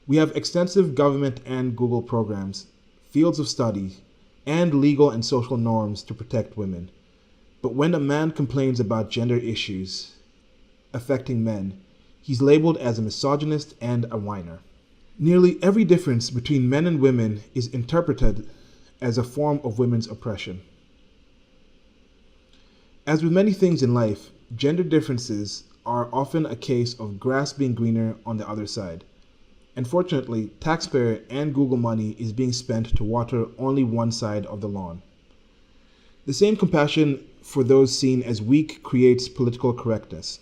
We have extensive government and Google programs, fields of study, and legal and social norms to protect women. But when a man complains about gender issues affecting men, he's labeled as a misogynist and a whiner. Nearly every difference between men and women is interpreted as a form of women's oppression. As with many things in life, gender differences are often a case of grass being greener on the other side. Unfortunately, taxpayer and Google money is being spent to water only one side of the lawn. The same compassion for those seen as weak creates political correctness,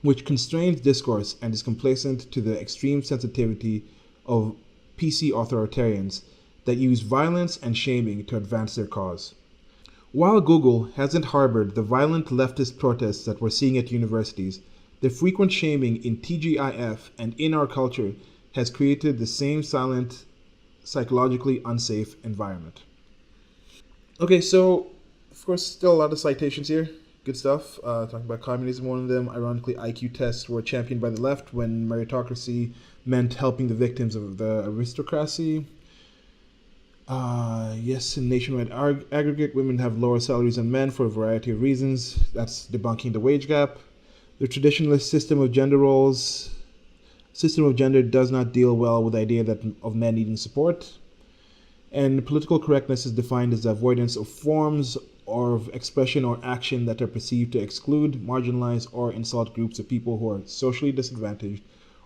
which constrains discourse and is complacent to the extreme sensitivity of PC authoritarians that use violence and shaming to advance their cause. While Google hasn't harbored the violent leftist protests that we're seeing at universities, the frequent shaming in TGIF and in our culture has created the same silent, psychologically unsafe environment. Okay, so, of course, still a lot of citations here. Good stuff. Talking about communism, one of them. Ironically, IQ tests were championed by the left when meritocracy meant helping the victims of the aristocracy. Yes, in nationwide aggregate, women have lower salaries than men for a variety of reasons. That's debunking the wage gap. The traditionalist system of gender does not deal well with the idea of men needing support. And political correctness is defined as the avoidance of forms of expression or action that are perceived to exclude, marginalize, or insult groups of people who are socially disadvantaged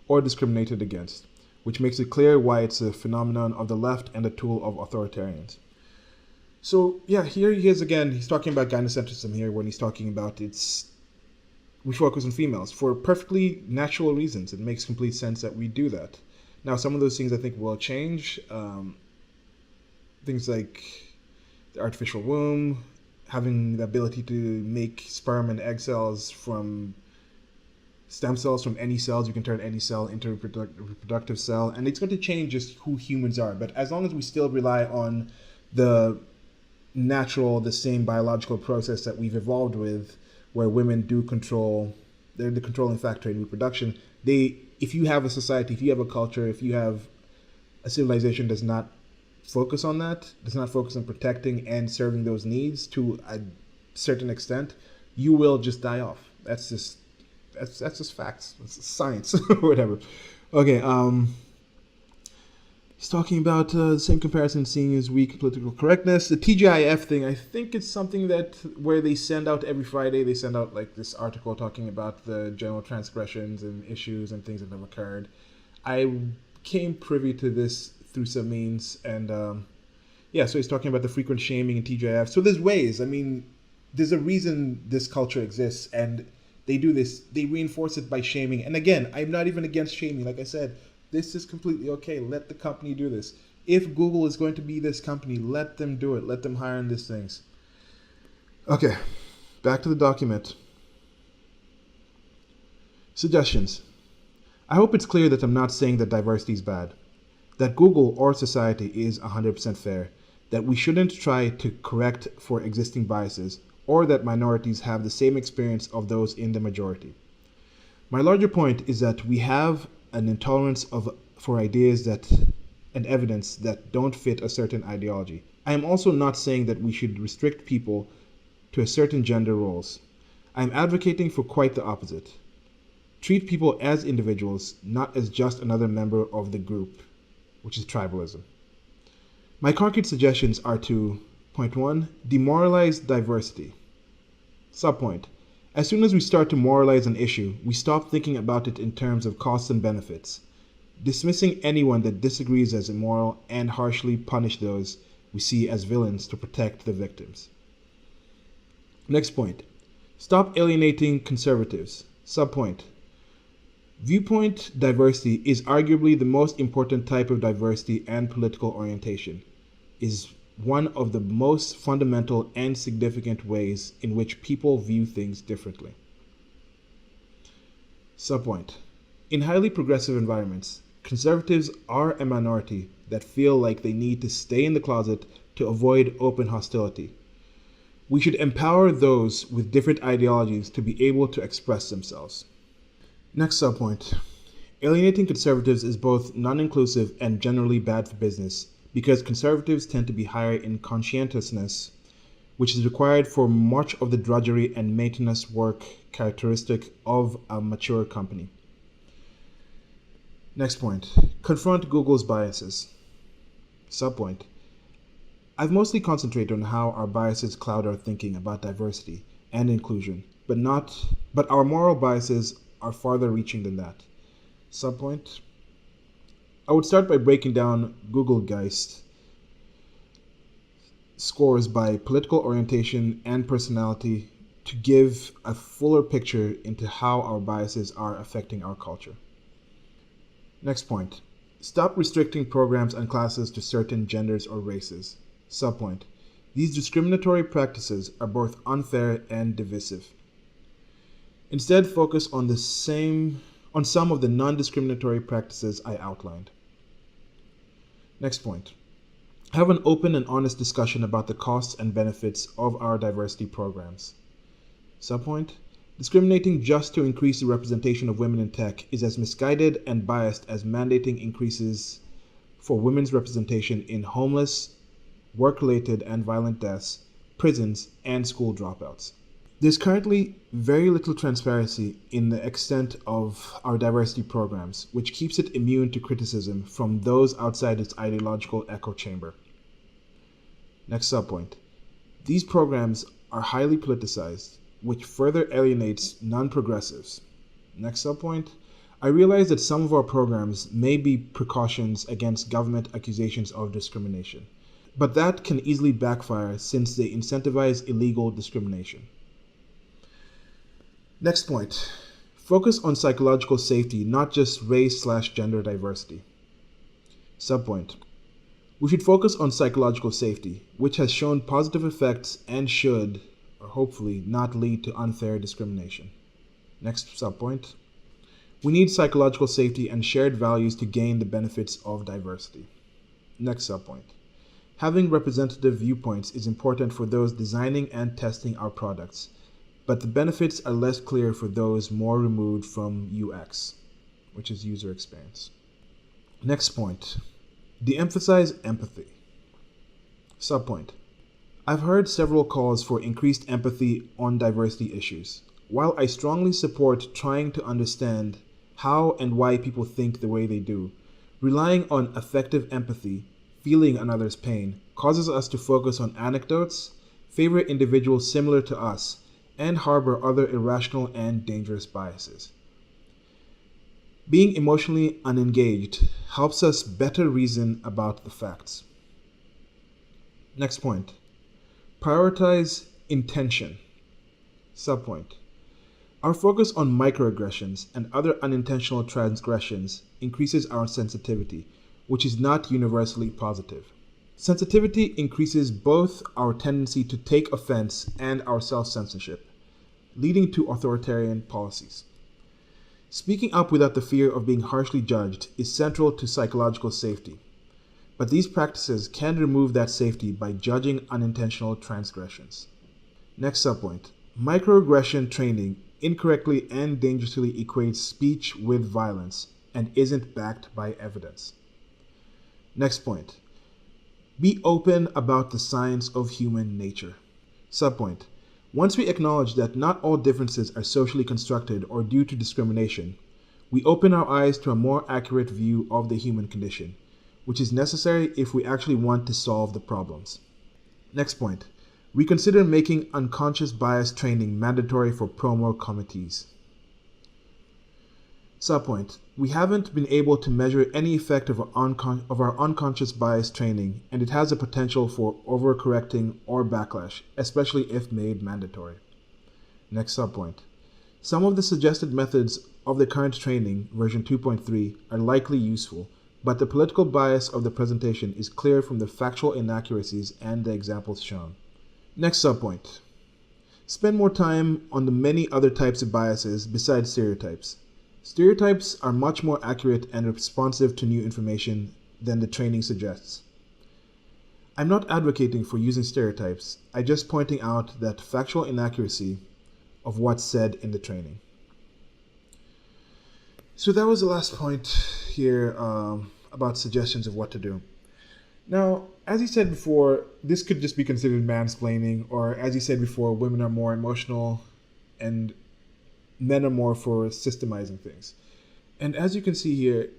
or discriminated against, which makes it clear why it's a phenomenon of the left and a tool of authoritarians. So yeah, here he is again. He's talking about gynocentrism here when he's talking about we focus on females for perfectly natural reasons. It makes complete sense that we do that. Now, some of those things I think will change. Things like the artificial womb, having the ability to make sperm and egg cells from stem cells from any cells. You can turn any cell into a reproductive cell, and it's going to change just who humans are. But as long as we still rely on the same biological process that we've evolved with, where women do control, they're the controlling factor in reproduction. If you have a society, if you have a culture, if you have a civilization does not focus on that, does not focus on protecting and serving those needs to a certain extent, you will just die off. That's just facts. It's science or whatever. Okay. He's talking about the same comparison seen as weak political correctness. The TGIF thing, I think it's something that where they send out every Friday, they send out like this article talking about the general transgressions and issues and things that have occurred. I came privy to this through some means, and so he's talking about the frequent shaming and TGIF. So there's ways. I mean, there's a reason this culture exists, and they do this. They reinforce it by shaming. And again, I'm not even against shaming. Like I said, this is completely okay. Let the company do this. If Google is going to be this company, let them do it. Let them hire in these things. Okay, back to the document. Suggestions. I hope it's clear that I'm not saying that diversity is bad, that Google or society is 100% fair, that we shouldn't try to correct for existing biases, or that minorities have the same experience of those in the majority. My larger point is that we have an intolerance for ideas and evidence that don't fit a certain ideology. I am also not saying that we should restrict people to a certain gender roles. I am advocating for quite the opposite. Treat people as individuals, not as just another member of the group, which is tribalism. My concrete suggestions are to, point 1, demoralize diversity. Subpoint, as soon as we start to moralize an issue, we stop thinking about it in terms of costs and benefits, dismissing anyone that disagrees as immoral and harshly punish those we see as villains to protect the victims. Next point, stop alienating conservatives. Subpoint, viewpoint diversity is arguably the most important type of diversity and political orientation, is one of the most fundamental and significant ways in which people view things differently. Subpoint, in highly progressive environments, conservatives are a minority that feel like they need to stay in the closet to avoid open hostility. We should empower those with different ideologies to be able to express themselves. Next subpoint. Alienating conservatives is both non-inclusive and generally bad for business because conservatives tend to be higher in conscientiousness, which is required for much of the drudgery and maintenance work characteristic of a mature company. Next point. Confront Google's biases. Subpoint. I've mostly concentrated on how our biases cloud our thinking about diversity and inclusion, but our moral biases are farther reaching than that. Subpoint. I would start by breaking down Googlegeist scores by political orientation and personality to give a fuller picture into how our biases are affecting our culture. Next point. Stop restricting programs and classes to certain genders or races. Subpoint. These discriminatory practices are both unfair and divisive. Instead, focus on some of the non-discriminatory practices I outlined. Next point. Have an open and honest discussion about the costs and benefits of our diversity programs. Subpoint. Discriminating just to increase the representation of women in tech is as misguided and biased as mandating increases for women's representation in homeless, work-related and violent deaths, prisons, and school dropouts. There's currently very little transparency in the extent of our diversity programs, which keeps it immune to criticism from those outside its ideological echo chamber. Next subpoint. These programs are highly politicized, which further alienates non-progressives. Next subpoint. I realize that some of our programs may be precautions against government accusations of discrimination, but that can easily backfire since they incentivize illegal discrimination. Next point. Focus on psychological safety, not just race/gender diversity. Subpoint. We should focus on psychological safety, which has shown positive effects and should, or hopefully, not lead to unfair discrimination. Next subpoint. We need psychological safety and shared values to gain the benefits of diversity. Next subpoint. Having representative viewpoints is important for those designing and testing our products, but the benefits are less clear for those more removed from UX, which is user experience. Next point. De-emphasize empathy. Subpoint. I've heard several calls for increased empathy on diversity issues. While I strongly support trying to understand how and why people think the way they do, Relying on affective empathy, feeling another's pain, causes us to focus on anecdotes, favor individuals similar to us, and harbor other irrational and dangerous biases. Being emotionally unengaged helps us better reason about the facts. Next point. Prioritize intention. Subpoint. Our focus on microaggressions and other unintentional transgressions increases our sensitivity, which is not universally positive. Sensitivity increases both our tendency to take offense and our self-censorship, leading to authoritarian policies. Speaking up without the fear of being harshly judged is central to psychological safety, but these practices can remove that safety by judging unintentional transgressions. Next subpoint. Microaggression training incorrectly and dangerously equates speech with violence and isn't backed by evidence. Next point. Be open about the science of human nature. Subpoint. Once we acknowledge that not all differences are socially constructed or due to discrimination, we open our eyes to a more accurate view of the human condition, which is necessary if we actually want to solve the problems. Next point. We consider making unconscious bias training mandatory for promo committees. Subpoint. We haven't been able to measure any effect of our unconscious bias training, and it has a potential for overcorrecting or backlash, especially if made mandatory. Next subpoint. Some of the suggested methods of the current training, version 2.3, are likely useful, but the political bias of the presentation is clear from the factual inaccuracies and the examples shown. Next subpoint. Spend more time on the many other types of biases besides stereotypes. Stereotypes are much more accurate and responsive to new information than the training suggests. I'm not advocating for using stereotypes, I'm just pointing out that factual inaccuracy of what's said in the training. So that was the last point here about suggestions of what to do. Now, as you said before, this could just be considered mansplaining, or as you said before, women are more emotional and men are more for systemizing things. And as you can see here,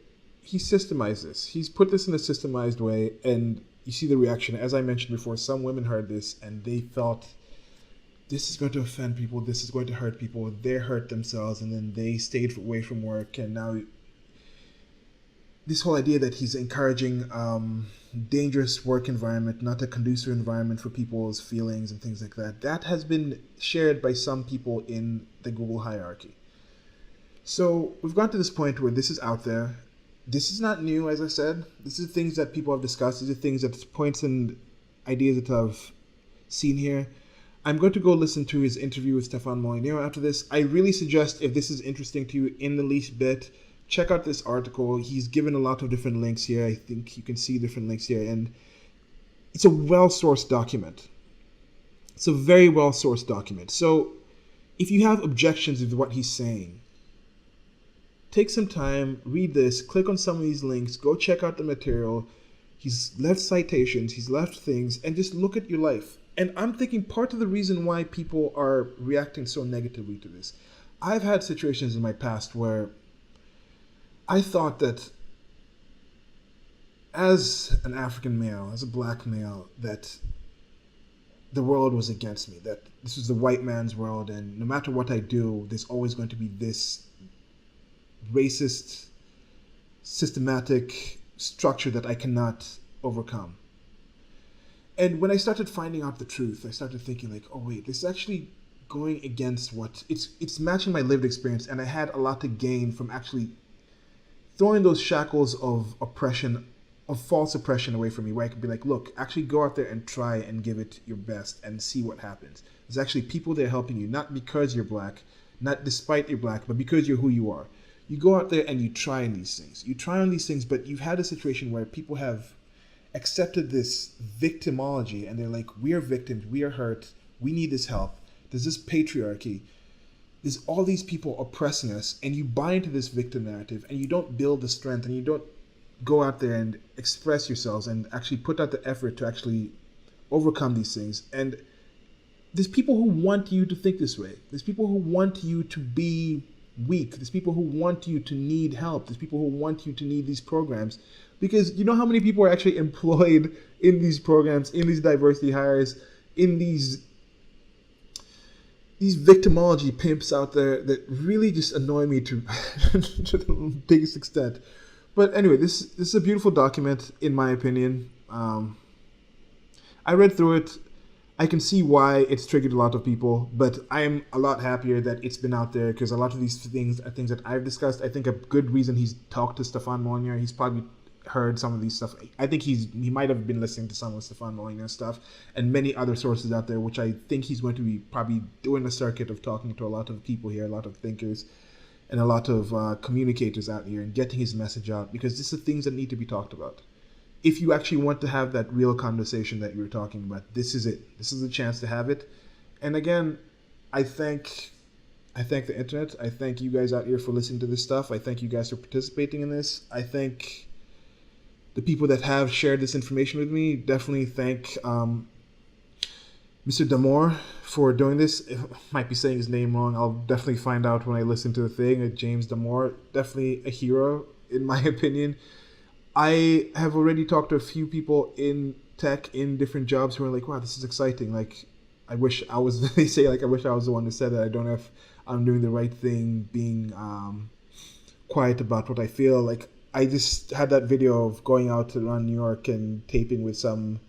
he systemized this. He's put this in a systemized way, and you see the reaction. As I mentioned before, some women heard this and they felt, this is going to offend people, this is going to hurt people, they hurt themselves, and then they stayed away from work. And now this whole idea that he's encouraging dangerous work environment, not a conducive environment for people's feelings and things like that, that has been shared by some people in the Google hierarchy. So we've gotten to this point where this is out there. This is not new, as I said. This is things that people have discussed. These are things that points and ideas that I've seen here. I'm going to go listen to his interview with Stefan Molinero after this. I really suggest, if this is interesting to you in the least bit, check out this article. He's given a lot of different links here. I think you can see different links here. And it's a well-sourced document. It's a very well-sourced document. So if you have objections with what he's saying, take some time, read this, click on some of these links, go check out the material. He's left citations, he's left things, and just look at your life. And I'm thinking part of the reason why people are reacting so negatively to this. I've had situations in my past where I thought that as an African male, as a black male, that the world was against me, that this was the white man's world, and no matter what I do, there's always going to be this racist, systematic structure that I cannot overcome. And when I started finding out the truth, I started thinking like, oh wait, this is actually going against what, it's matching my lived experience, and I had a lot to gain from actually throwing those shackles of oppression, of false oppression away from me, where I could be like, look, actually go out there and try and give it your best and see what happens. There's actually people there helping you, not because you're black, not despite you're black, but because you're who you are. You go out there and you try on these things. You try on these things, but you've had a situation where people have accepted this victimology, and they're like, we are victims, we are hurt, we need this help. There's this patriarchy. There's all these people oppressing us, and you buy into this victim narrative, and you don't build the strength, and you don't go out there and express yourselves and actually put out the effort to actually overcome these things. And there's people who want you to think this way. There's people who want you to be weak. There's people who want you to need help. There's people who want you to need these programs. Because you know how many people are actually employed in these programs, in these diversity hires, in these victimology pimps out there that really just annoy me to, to the biggest extent. But anyway, this is a beautiful document, in my opinion. I read through it. I can see why it's triggered a lot of people, but I'm a lot happier that it's been out there, because a lot of these things are things that I've discussed. I think a good reason he's talked to Stefan Molyneux, he's probably heard some of these stuff. I think he might have been listening to some of Stefan Molyneux stuff and many other sources out there, which I think he's going to be probably doing a circuit of talking to a lot of people here, a lot of thinkers, and a lot of communicators out here, and getting his message out, because these are things that need to be talked about. If you actually want to have that real conversation that you were talking about, this is it. This is the chance to have it. And again, I thank the internet. I thank you guys out here for listening to this stuff. I thank you guys for participating in this. I thank the people that have shared this information with me. Definitely thank Mr. Damore for doing this. I might be saying his name wrong. I'll definitely find out when I listen to the thing. James Damore, definitely a hero in my opinion. I have already talked to a few people in tech, in different jobs, who are like, wow, this is exciting. Like, I wish I was, they say, like, I wish I was the one who said that. I don't know if I'm doing the right thing, being quiet about what I feel. Like, I just had that video of going out around New York and taping with some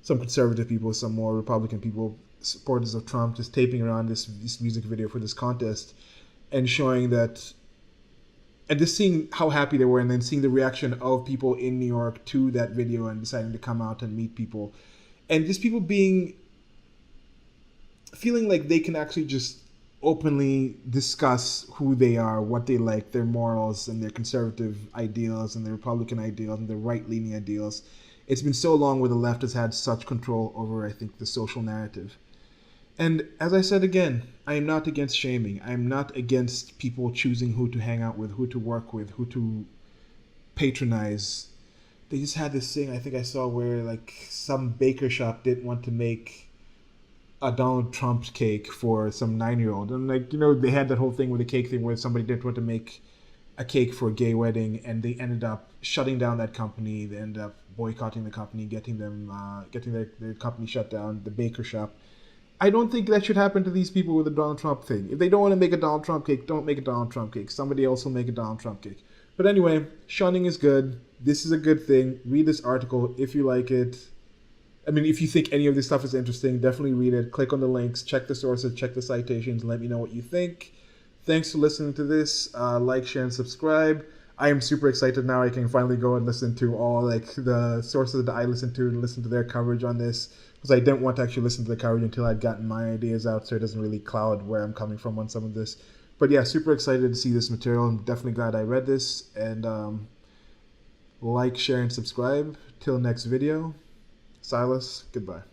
conservative people, some more Republican people, supporters of Trump, just taping around this music video for this contest and showing that, and just seeing how happy they were, and then seeing the reaction of people in New York to that video and deciding to come out and meet people. And just people feeling like they can actually just openly discuss who they are, what they like, their morals and their conservative ideals and their Republican ideals and their right-leaning ideals. It's been so long where the left has had such control over, I think, the social narrative. And as I said again, I am not against shaming. I am not against people choosing who to hang out with, who to work with, who to patronize. They just had this thing I think I saw where like some baker shop didn't want to make a Donald Trump cake for some 9-year-old. And like, you know, they had that whole thing with the cake thing where somebody didn't want to make a cake for a gay wedding, and they ended up shutting down that company. They ended up boycotting the company, getting their company shut down, the baker shop. I don't think that should happen to these people with the Donald Trump thing. If they don't want to make a Donald Trump cake, don't make a Donald Trump cake. Somebody else will make a Donald Trump cake. But anyway, shunning is good. This is a good thing. Read this article if you like it. I mean, if you think any of this stuff is interesting, definitely read it. Click on the links, check the sources, check the citations, and let me know what you think. Thanks for listening to this. Like, share, and subscribe. I am super excited now. I can finally go and listen to all like the sources that I listen to and listen to their coverage on this, because I didn't want to actually listen to the coverage until I'd gotten my ideas out, so it doesn't really cloud where I'm coming from on some of this. But yeah, super excited to see this material. I'm definitely glad I read this. And like, share, and subscribe. Till next video. Silas, goodbye.